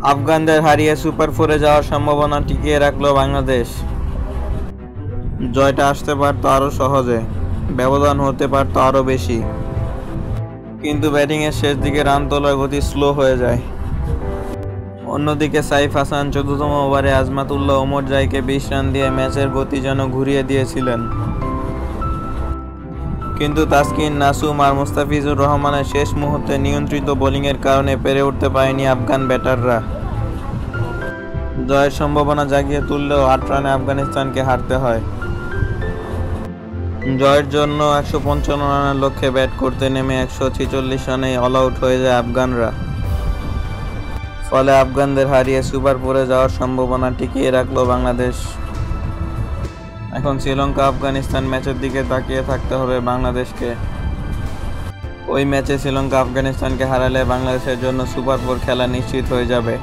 আফগানদের হারিয়ে সুপার ফোরে যাওয়ার সম্ভাবনা টিকিয়ে রাখল বাংলাদেশ। জয়টা আসতে পারত আরও সহজে, ব্যবধান হতে পারত আরও বেশি, কিন্তু ব্যাটিংয়ের শেষ দিকে রান তোলার গতি স্লো হয়ে যায়। অন্যদিকে সাইফ হাসান 14তম ওভারে আজমাতুল্লাহ ওমর জাইকে 20 রান দিয়ে ম্যাচের গতি যেন ঘুরিয়ে দিয়েছিলেন। কিন্তু তাসকিন, নাসুম আর মুস্তাফিজুর রহমানের শেষ মুহূর্তে নিয়ন্ত্রিত বোলিংয়ের কারণে পেরে উঠতে পারেনি আফগান ব্যাটাররা। জয়ের সম্ভাবনা জাগিয়ে তুললেও 8 রানে আফগানিস্তানকে হারতে হয়। জয়ের জন্য 155 রানের লক্ষ্যে ব্যাট করতে নেমে 146 রানেই অল আউট হয়ে যায় আফগানরা। ফলে আফগানদের হারিয়ে সুপার ফোরে যাওয়ার সম্ভাবনা টিকিয়ে রাখল বাংলাদেশ। এখন শ্রীলঙ্কা আফগানিস্তান ম্যাচের দিকে তাকিয়ে থাকতে হবে বাংলাদেশকে। ওই ম্যাচে শ্রীলঙ্কা আফগানিস্তানকে হারালে বাংলাদেশের জন্য সুপার ফোর খেলা নিশ্চিত হয়ে যাবে।